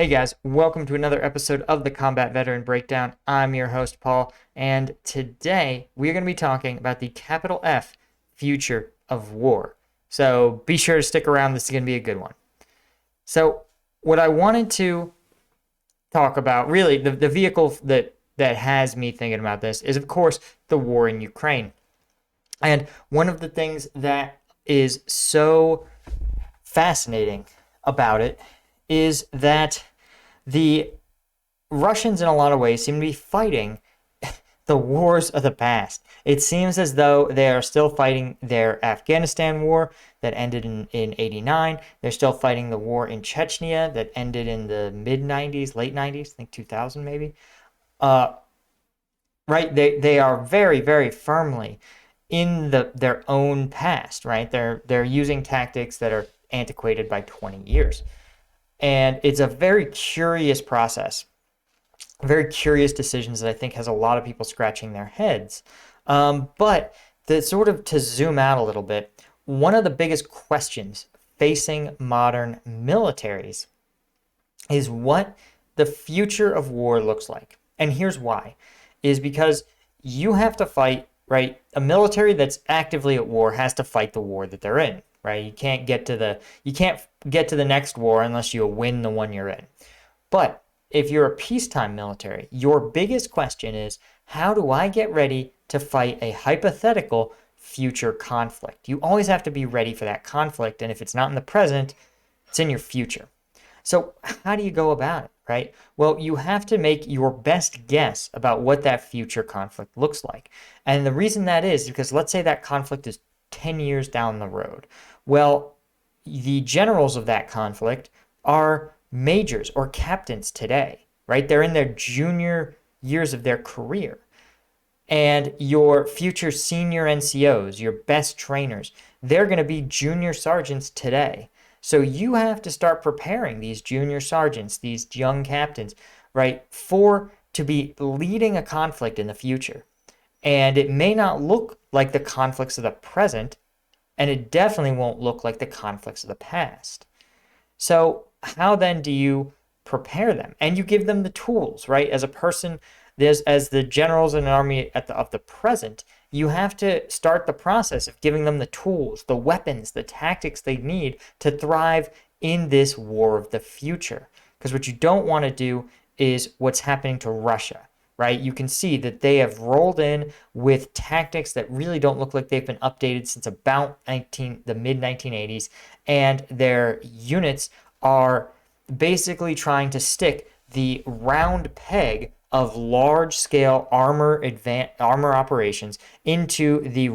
Hey guys, welcome to another episode of the Combat Veteran Breakdown. I'm your host, Paul, and today we're going to be talking about the capital F future of war. So be sure to stick around, this is going to be a good one. So, what I wanted to talk about, really, the vehicle that has me thinking about this is, of course, the war in Ukraine. And one of the things that is so fascinating about it is that the Russians, in a lot of ways, seem to be fighting the wars of the past. It seems as though they are still fighting their Afghanistan war that ended in 89. They're still fighting the war in Chechnya that ended in the mid 90s, late 90s, I think 2000 maybe. Uh, right? They are very, very firmly in their own past, right? They're using tactics that are antiquated by 20 years. And it's a very curious process, very curious decisions that I think has a lot of people scratching their heads. But to zoom out a little bit, one of the biggest questions facing modern militaries is what the future of war looks like. And here's why, is because you have to fight, right? A military that's actively at war has to fight the war that they're in, right? You can't get to the next war unless you win the one you're in. But if you're a peacetime military, your biggest question is, how do I get ready to fight a hypothetical future conflict? You always have to be ready for that conflict, and if it's not in the present, it's in your future. So how do you go about it, right? Well, you have to make your best guess about what that future conflict looks like. And the reason that is because let's say that conflict is 10 years down the road. Well, the generals of that conflict are majors or captains today, right? They're in their junior years of their career. And your future senior NCOs, your best trainers, they're going to be junior sergeants today. So you have to start preparing these junior sergeants, these young captains, right, to be leading a conflict in the future. And it may not look like the conflicts of the present, and it definitely won't look like the conflicts of the past. So how then do you prepare them? And you give them the tools, right? As a person, as the generals in an army of the present, you have to start the process of giving them the tools, the weapons, the tactics they need to thrive in this war of the future. Because what you don't want to do is what's happening to Russia, right? You can see that they have rolled in with tactics that really don't look like they've been updated since about the mid 1980s, and their units are basically trying to stick the round peg of large-scale armor operations into the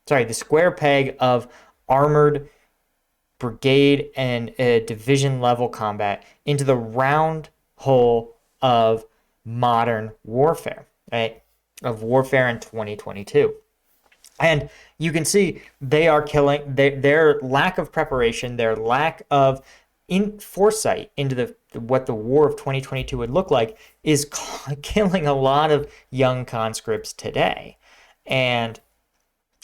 the square peg of armored brigade and division level combat into the round hole of modern warfare, right? Of warfare in 2022. And you can see they are killing their lack of preparation, their lack of foresight into what the war of 2022 would look like is killing a lot of young conscripts today. And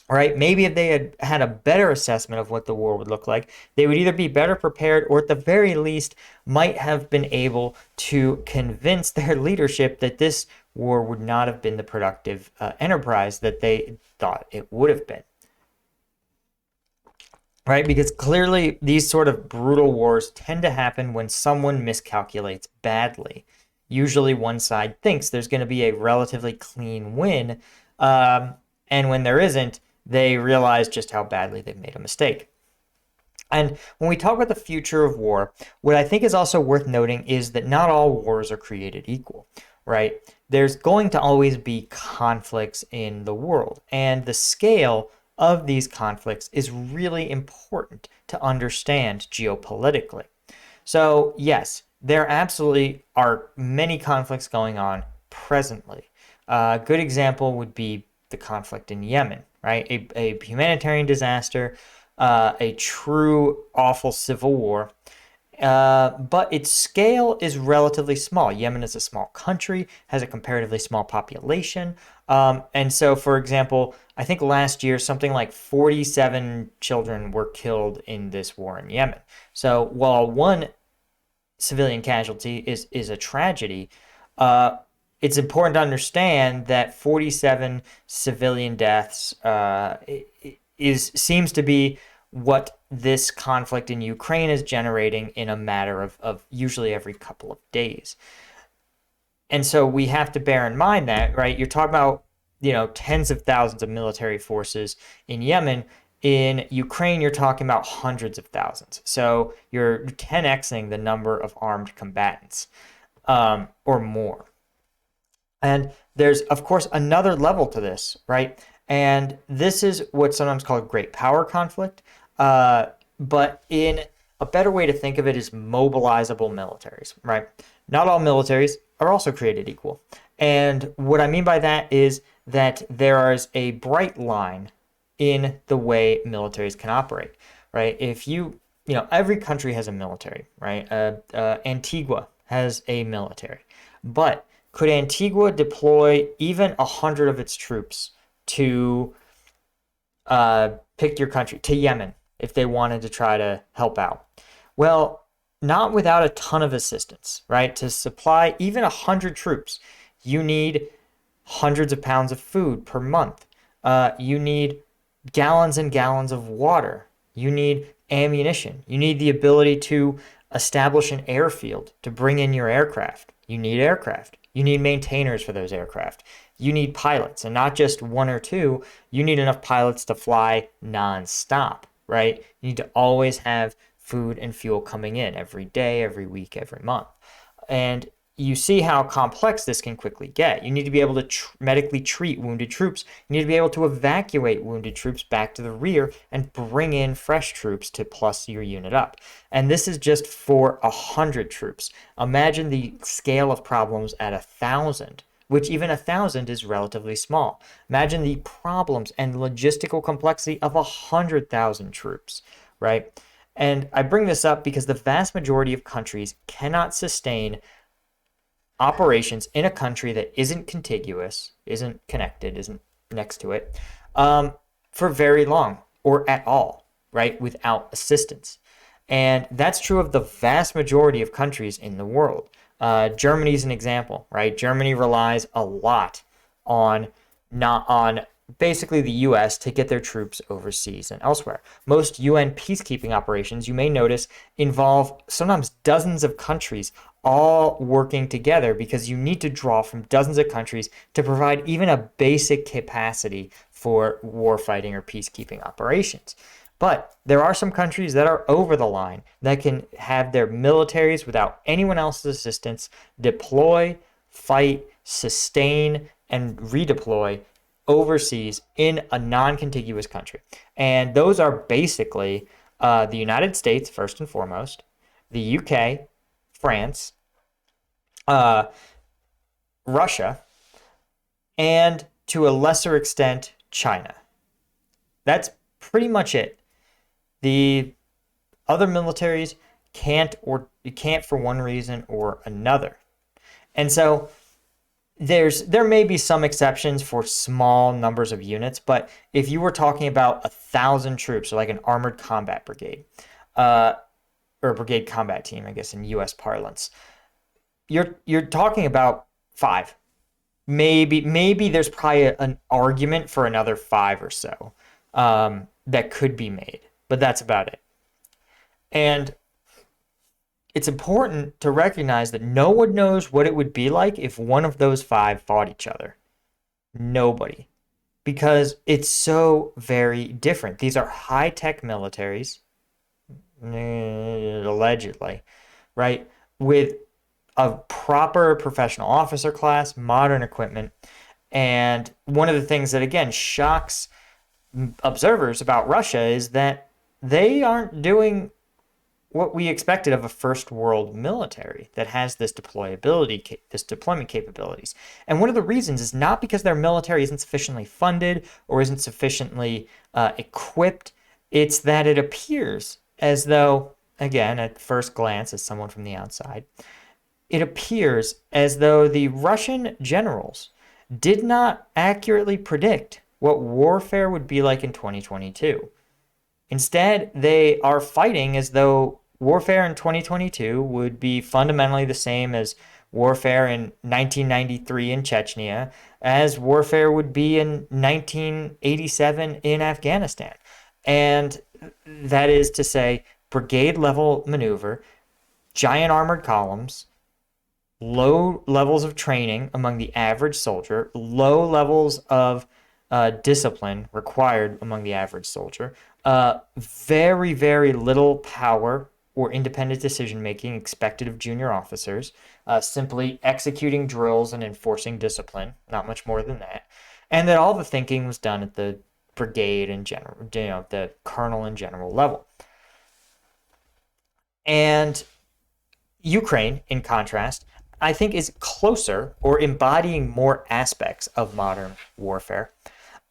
right, maybe if they had a better assessment of what the war would look like, they would either be better prepared or at the very least might have been able to convince their leadership that this war would not have been the productive enterprise that they thought it would have been. Right? Because clearly these sort of brutal wars tend to happen when someone miscalculates badly. Usually one side thinks there's going to be a relatively clean win, and when there isn't, they realize just how badly they've made a mistake. And when we talk about the future of war, what I think is also worth noting is that not all wars are created equal, right? There's going to always be conflicts in the world, and the scale of these conflicts is really important to understand geopolitically. So yes, there absolutely are many conflicts going on presently. A good example would be the conflict in Yemen, right? A humanitarian disaster, a true awful civil war. But its scale is relatively small. Yemen is a small country, has a comparatively small population. And so, for example, I think last year something like 47 children were killed in this war in Yemen. So while one civilian casualty is a tragedy, uh, it's important to understand that 47 civilian deaths seems to be what this conflict in Ukraine is generating in a matter of usually every couple of days. And so we have to bear in mind that, right? You're talking about, tens of thousands of military forces in Yemen. In Ukraine, you're talking about hundreds of thousands. So you're 10xing the number of armed combatants, or more. And there's, of course, another level to this, right? And this is what's sometimes called great power conflict. But in a better way to think of it is mobilizable militaries, right? Not all militaries are also created equal. And what I mean by that is that there is a bright line in the way militaries can operate, right? If every country has a military, right? Antigua has a military, but could Antigua deploy even 100 of its troops to pick your country, to Yemen, if they wanted to try to help out? Well, not without a ton of assistance, right? To supply even 100 troops, you need hundreds of pounds of food per month. You need gallons and gallons of water. You need ammunition. You need the ability to establish an airfield to bring in your aircraft. You need aircraft. You need maintainers for those aircraft. You need pilots, and not just one or two. You need enough pilots to fly nonstop, right? You need to always have food and fuel coming in every day, every week, every month. And you see how complex this can quickly get. You need to be able to medically treat wounded troops. You need to be able to evacuate wounded troops back to the rear and bring in fresh troops to plus your unit up. And this is just for 100 troops. Imagine the scale of problems at 1,000, which even 1,000 is relatively small. Imagine the problems and logistical complexity of 100,000 troops, right? And I bring this up because the vast majority of countries cannot sustain operations in a country that isn't contiguous, isn't connected, isn't next to it, for very long or at all, right, without assistance. And that's true of the vast majority of countries in the world. Germany is an example, right? Germany relies a lot on basically the U.S. to get their troops overseas and elsewhere. Most UN peacekeeping operations, you may notice, involve sometimes dozens of countries all working together because you need to draw from dozens of countries to provide even a basic capacity for warfighting or peacekeeping operations. But there are some countries that are over the line that can have their militaries without anyone else's assistance deploy, fight, sustain, and redeploy overseas in a non-contiguous country. And those are basically the United States, first and foremost, the UK, France, Russia, and to a lesser extent, China. That's pretty much it. The other militaries can't for one reason or another. And so there may be some exceptions for small numbers of units, but if you were talking about 1,000 troops, or like an armored combat brigade, or a brigade combat team, I guess in U.S. parlance, you're talking about 5. Maybe there's probably an argument for another 5 or so that could be made, but that's about it. And it's important to recognize that no one knows what it would be like if one of those 5 fought each other. Nobody. Because it's so very different. These are high-tech militaries, allegedly, right? With a proper professional officer class, modern equipment. And one of the things that, again, shocks observers about Russia is that they aren't doing what we expected of a first world military that has this deployment capabilities. And one of the reasons is not because their military isn't sufficiently funded or isn't sufficiently equipped. It's that it appears as though, again, at first glance, as someone from the outside, it appears as though the Russian generals did not accurately predict what warfare would be like in 2022. Instead, they are fighting as though warfare in 2022 would be fundamentally the same as warfare in 1993 in Chechnya, as warfare would be in 1987 in Afghanistan. And that is to say, brigade level maneuver, giant armored columns, low levels of training among the average soldier, low levels of discipline required among the average soldier, very, very little power or independent decision making expected of junior officers, simply executing drills and enforcing discipline, not much more than that. And that all the thinking was done at the brigade and general, the colonel and general level. And Ukraine, in contrast, I think is closer or embodying more aspects of modern warfare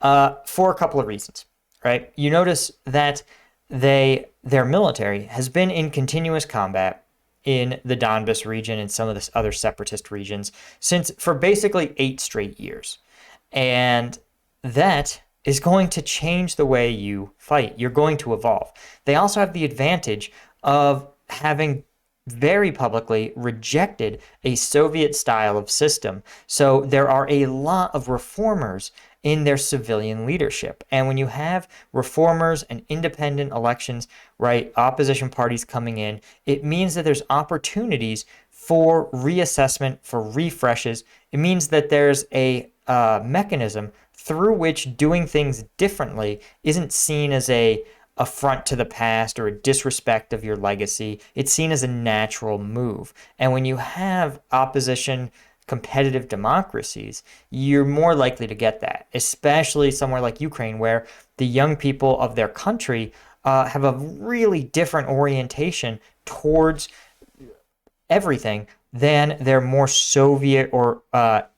for a couple of reasons, right? You notice that their military has been in continuous combat in the Donbas region and some of the other separatist regions for basically 8 straight years. And that is going to change the way you fight. You're going to evolve. They also have the advantage of having very publicly rejected a Soviet style of system. So there are a lot of reformers in their civilian leadership. And when you have reformers and independent elections, right, opposition parties coming in, it means that there's opportunities for reassessment, for refreshes. It means that there's a mechanism through which doing things differently isn't seen as a affront to the past or a disrespect of your legacy. It's seen as a natural move. And when you have opposition competitive democracies, you're more likely to get that, especially somewhere like Ukraine, where the young people of their country have a really different orientation towards everything than their more Soviet or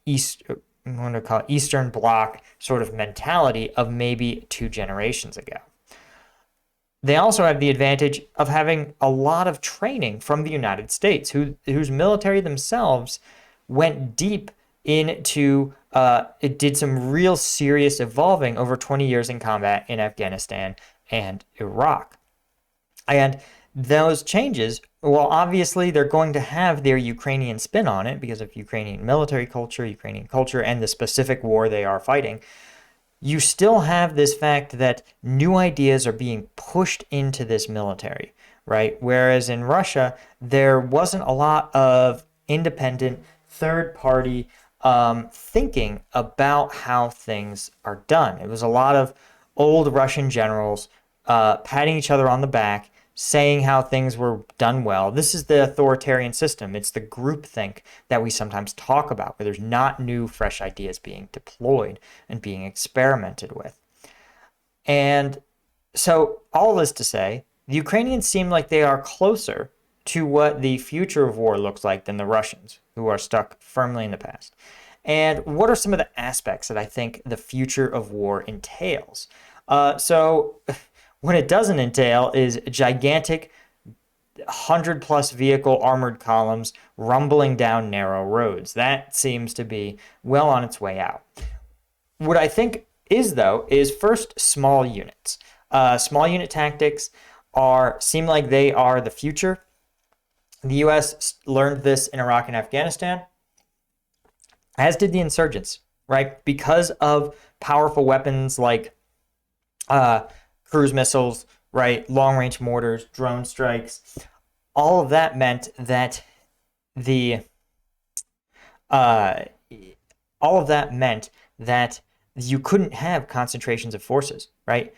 Eastern Bloc sort of mentality of maybe 2 generations ago. They also have the advantage of having a lot of training from the United States, whose military themselves went deep into, it did some real serious evolving over 20 years in combat in Afghanistan and Iraq. And those changes, well, obviously they're going to have their Ukrainian spin on it because of Ukrainian military culture, Ukrainian culture, and the specific war they are fighting. You still have this fact that new ideas are being pushed into this military, right? Whereas in Russia, there wasn't a lot of independent third-party thinking about how things are done. It was a lot of old Russian generals patting each other on the back, saying how things were done well. This is the authoritarian system. It's the groupthink that we sometimes talk about, where there's not new, fresh ideas being deployed and being experimented with. And so all this to say, the Ukrainians seem like they are closer to what the future of war looks like than the Russians, who are stuck firmly in the past. And what are some of the aspects that I think the future of war entails? What it doesn't entail is gigantic 100+ vehicle armored columns rumbling down narrow roads. That seems to be well on its way out. What I think is, though, is first small units. Small unit tactics seem like they are the future. The U.S. learned this in Iraq and Afghanistan, as did the insurgents, right? Because of powerful weapons like cruise missiles, right, long-range mortars, drone strikes. All of that meant that you couldn't have concentrations of forces, right?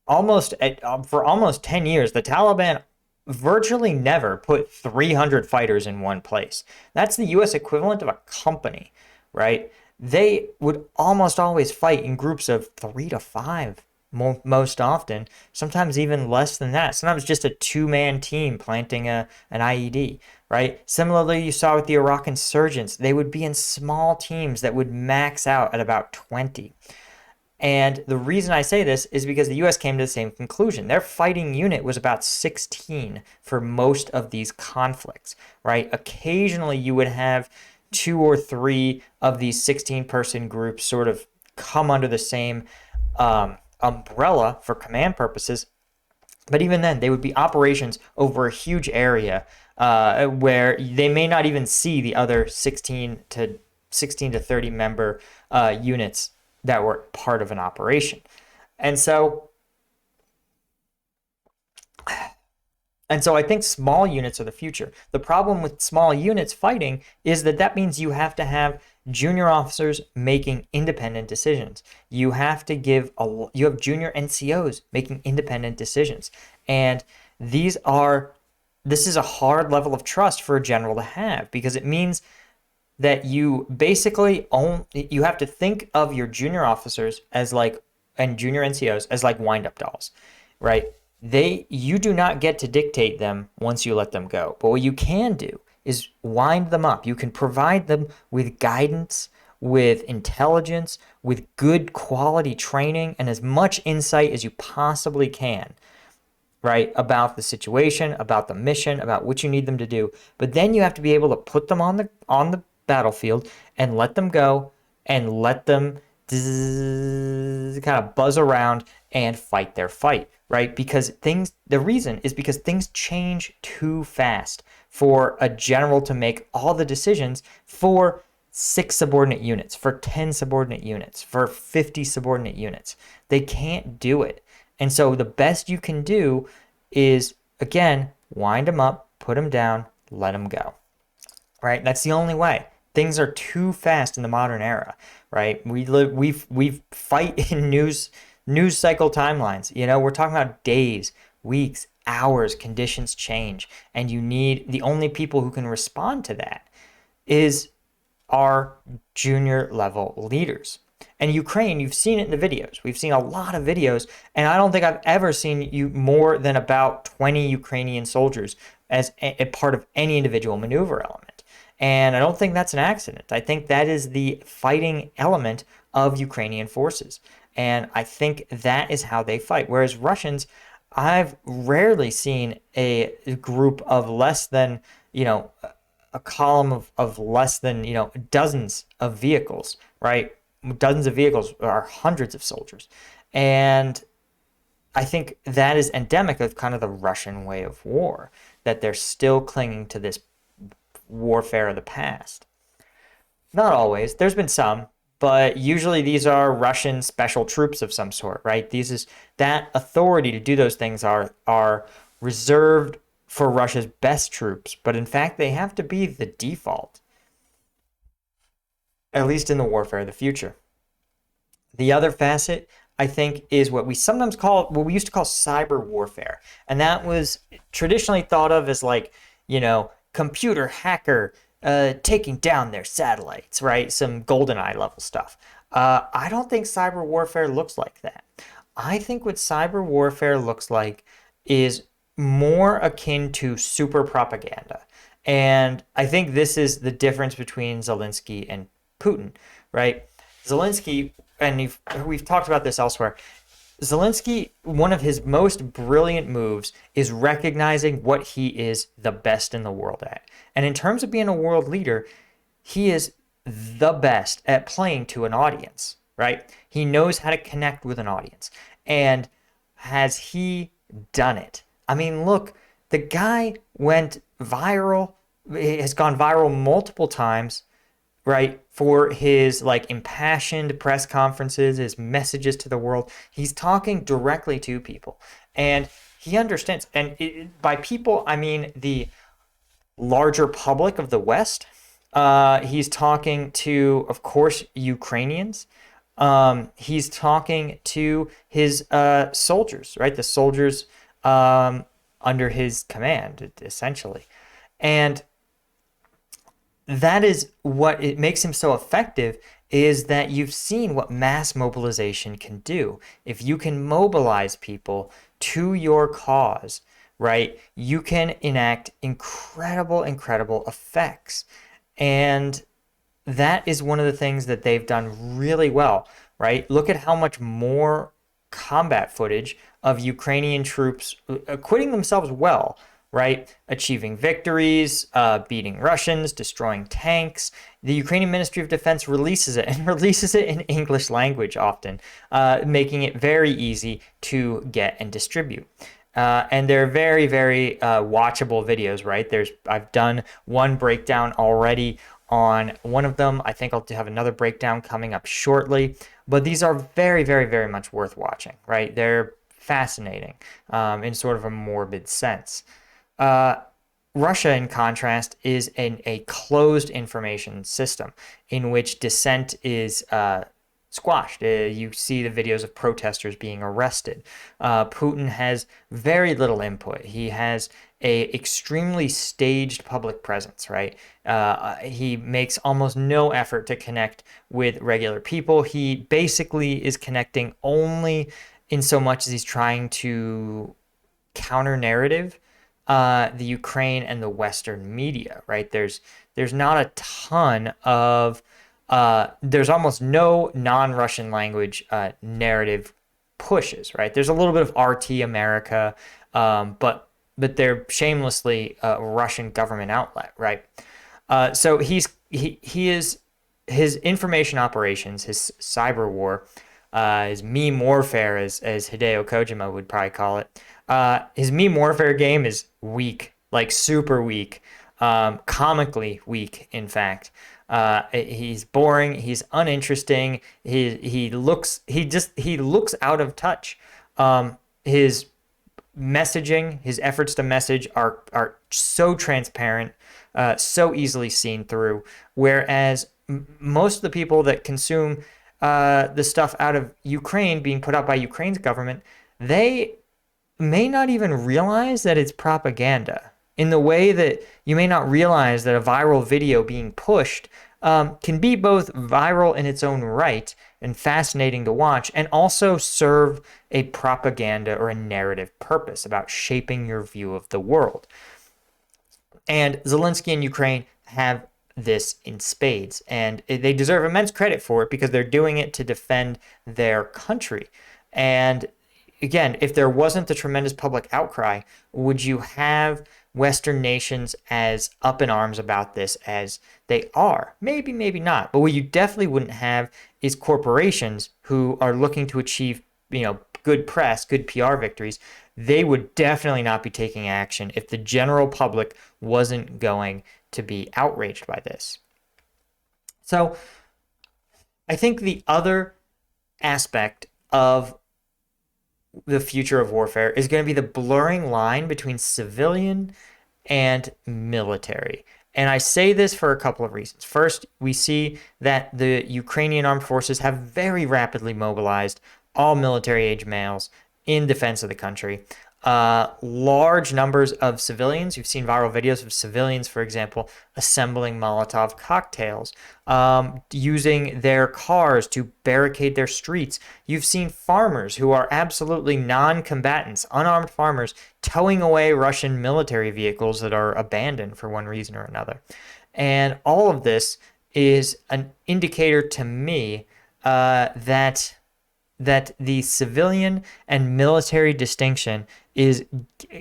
For almost 10 years, the Taliban virtually never put 300 fighters in one place. That's the U.S. equivalent of a company, right? They would almost always fight in groups of 3 to 5. Most often, sometimes even less than that. Sometimes just a 2-man team planting an IED, right? Similarly, you saw with the Iraq insurgents, they would be in small teams that would max out at about 20. And the reason I say this is because the U.S. came to the same conclusion. Their fighting unit was about 16 for most of these conflicts, right? Occasionally, you would have 2 or 3 of these 16-person groups sort of come under the same umbrella for command purposes, But even then, they would be operations over a huge area where they may not even see the other 16 to 30 member units that were part of an operation. And so I think small units are the future. The problem with small units fighting is that means you have to have junior officers making independent decisions. You have junior NCOs making independent decisions. And this is a hard level of trust for a general to have, because it means that you basically you have to think of your junior officers and junior NCOs as like wind-up dolls, right? You do not get to dictate them once you let them go. But what you can do is wind them up. You can provide them with guidance, with intelligence, with good quality training, and as much insight as you possibly can, right? About the situation, about the mission, about what you need them to do. But then you have to be able to put them on the battlefield and let them go and let them kind of buzz around and fight their fight, right? Because the reason is because things change too fast for a general to make all the decisions for 6 subordinate units, for 10 subordinate units, for 50 subordinate units. They can't do it. And so the best you can do is, again, wind them up, put them down, let them go, right? That's the only way. Things are too fast in the modern era, right? We fight in news cycle timelines. We're talking about days, weeks, hours. Conditions change, and the only people who can respond to that is our junior level leaders. And Ukraine, you've seen it in the videos. We've seen a lot of videos, and I don't think I've ever seen more than about 20 Ukrainian soldiers as a part of any individual maneuver element. And I don't think that's an accident. I think that is the fighting element of Ukrainian forces. And I think that is how they fight. Whereas Russians, I've rarely seen a group of less than, a column of less than, dozens of vehicles, right? Dozens of vehicles are hundreds of soldiers. And I think that is endemic of kind of the Russian way of war, that they're still clinging to this warfare of the past. Not always. There's been some, but usually these are Russian special troops of some sort, right? That authority to do those things are reserved for Russia's best troops, but in fact they have to be the default, at least in the warfare of the future. The other facet, I think, is what we used to call cyber warfare. And that was traditionally thought of as computer hacker taking down their satellites, right? Some GoldenEye level stuff. I don't think cyber warfare looks like that. I think what cyber warfare looks like is more akin to super propaganda. And I think this is the difference between Zelensky and Putin, right? Zelensky, and we've talked about this elsewhere, Zelensky, one of his most brilliant moves is recognizing what he is the best in the world at. And in terms of being a world leader, he is the best at playing to an audience, right? He knows how to connect with an audience. And has he done it? I mean, look, the guy went viral, has gone viral multiple times, right? For his impassioned press conferences, his messages to the world. He's talking directly to people, and he understands. And by people, I mean the larger public of the West. He's talking to, of course, Ukrainians. He's talking to his soldiers, right? The soldiers under his command, essentially. And that is what it makes him so effective, is that you've seen what mass mobilization can do. If you can mobilize people to your cause, right, you can enact incredible effects. And that is one of the things that they've done really well, right? Look at how much more combat footage of Ukrainian troops acquitting themselves well, right? Achieving victories, beating Russians, destroying tanks. The Ukrainian Ministry of Defense releases it in English language often, making it very easy to get and distribute. And they're very, very watchable videos, right? I've done one breakdown already on one of them. I think I'll have another breakdown coming up shortly. But these are very, very, very much worth watching, right? They're fascinating in sort of a morbid sense. Russia, in contrast, is a closed information system in which dissent is squashed. You see the videos of protesters being arrested. Putin has very little input. He has a extremely staged public presence, right? He makes almost no effort to connect with regular people. He basically is connecting only in so much as he's trying to counter narrative the Ukraine and the Western media, right? There's not a ton of there's almost no non-Russian language narrative pushes, right? There's a little bit of RT America, but they're shamelessly a Russian government outlet, right? So he is his information operations, his cyber war, his meme warfare, as Hideo Kojima would probably call it. His meme warfare game is weak, like super weak, comically weak, in fact. He's boring. He's uninteresting. He looks out of touch. His messaging, his efforts to message are so transparent, so easily seen through. Whereas most of the people that consume the stuff out of Ukraine being put out by Ukraine's government, they may not even realize that it's propaganda, in the way that you may not realize that a viral video being pushed can be both viral in its own right and fascinating to watch, and also serve a propaganda or a narrative purpose about shaping your view of the world. And Zelensky and Ukraine have this in spades, and they deserve immense credit for it because they're doing it to defend their country. And again, if there wasn't the tremendous public outcry, would you have Western nations as up in arms about this as they are? Maybe, maybe not. But what you definitely wouldn't have is corporations who are looking to achieve, good press, good PR victories. They would definitely not be taking action if the general public wasn't going to be outraged by this. So I think the other aspect of the future of warfare is going to be the blurring line between civilian and military. And I say this for a couple of reasons. First, we see that the Ukrainian armed forces have very rapidly mobilized all military-age males in defense of the country. Large numbers of civilians. You've seen viral videos of civilians, for example, assembling Molotov cocktails, using their cars to barricade their streets. You've seen farmers who are absolutely non-combatants, unarmed farmers, towing away Russian military vehicles that are abandoned for one reason or another. And all of this is an indicator to me that the civilian and military distinction is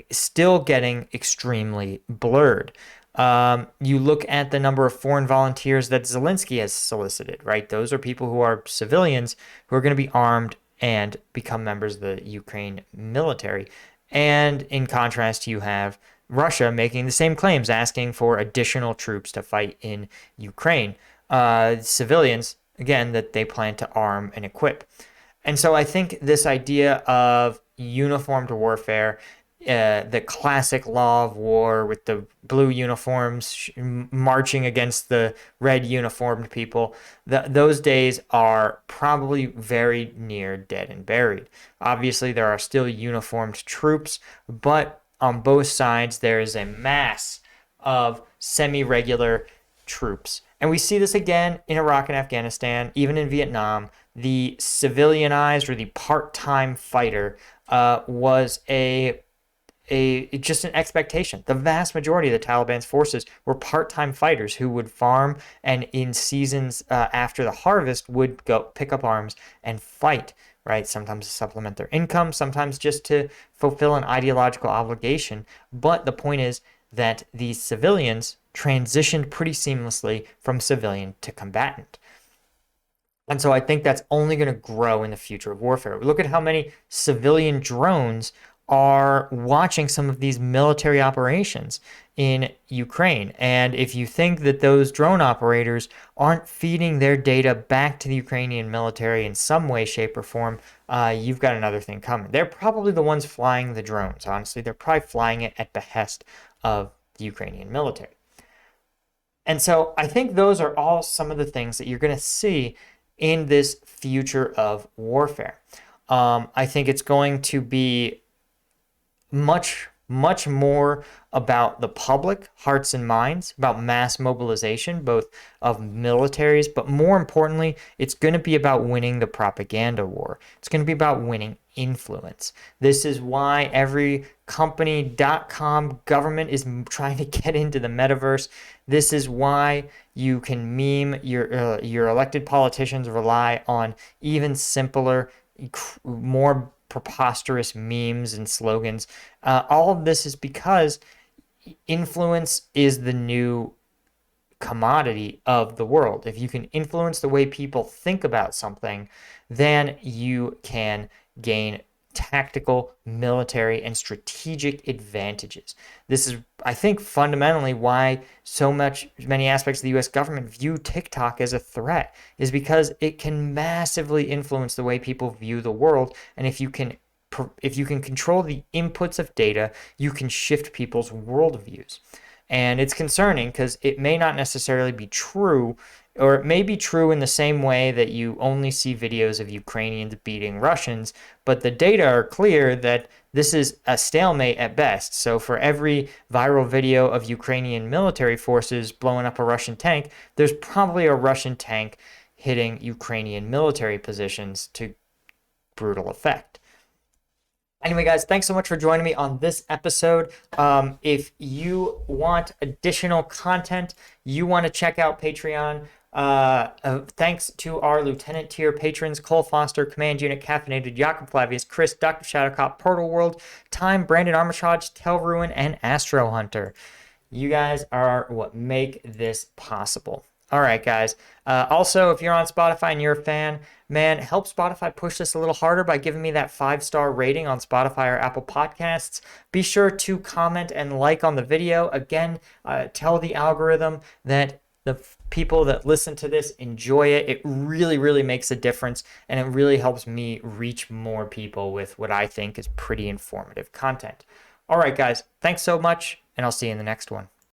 still getting extremely blurred. You look at the number of foreign volunteers that Zelensky has solicited, right? Those are people who are civilians who are going to be armed and become members of the Ukraine military. And in contrast, you have Russia making the same claims, asking for additional troops to fight in Ukraine. Civilians, again, that they plan to arm and equip. And so I think this idea of uniformed warfare, the classic law of war with the blue uniforms marching against the red uniformed people, those days are probably very near dead and buried. Obviously, there are still uniformed troops, but on both sides, there is a mass of semi-regular troops. And we see this again in Iraq and Afghanistan, even in Vietnam. The civilianized or the part-time fighter was just an expectation. The vast majority of the Taliban's forces were part-time fighters who would farm, and in seasons after the harvest would go pick up arms and fight, right? Sometimes to supplement their income, sometimes just to fulfill an ideological obligation. But the point is that these civilians transitioned pretty seamlessly from civilian to combatant. And so I think that's only going to grow in the future of warfare. Look at how many civilian drones are watching some of these military operations in Ukraine. And if you think that those drone operators aren't feeding their data back to the Ukrainian military in some way, shape, or form, you've got another thing coming. They're probably the ones flying the drones, honestly. They're probably flying it at behest of the Ukrainian military. And so I think those are all some of the things that you're going to see in this future of warfare. I think it's going to be much more about the public hearts and minds, about mass mobilization, both of militaries, but more importantly, it's going to be about winning the propaganda war. It's going to be about winning influence. This is why every company.com government is trying to get into the metaverse. This is why you can meme your elected politicians rely on even simpler, more preposterous memes and slogans. All of this is because influence is the new commodity of the world. If you can influence the way people think about something, then you can gain tactical, military, and strategic advantages. This is, I think, fundamentally why many aspects of the US government view TikTok as a threat, is because it can massively influence the way people view the world. And if you can control the inputs of data, you can shift people's worldviews. And it's concerning because it may not necessarily be true, or it may be true in the same way that you only see videos of Ukrainians beating Russians, but the data are clear that this is a stalemate at best. So for every viral video of Ukrainian military forces blowing up a Russian tank, there's probably a Russian tank hitting Ukrainian military positions to brutal effect. Anyway, guys, thanks so much for joining me on this episode. If you want additional content, you want to check out Patreon. Thanks to our Lieutenant tier patrons: Cole Foster, Command Unit Caffeinated, Jakob Flavius, Chris, Dr. Shadowcop, Portal World, Time, Brandon Armitage, Tel Ruin, and Astro Hunter. You guys are what make this possible. All right, guys. Also, if you're on Spotify and you're a fan, man, help Spotify push this a little harder by giving me that 5-star rating on Spotify or Apple Podcasts. Be sure to comment and like on the video. Again, tell the algorithm that the people that listen to this enjoy it. It really, really makes a difference, and it really helps me reach more people with what I think is pretty informative content. All right, guys. Thanks so much, and I'll see you in the next one.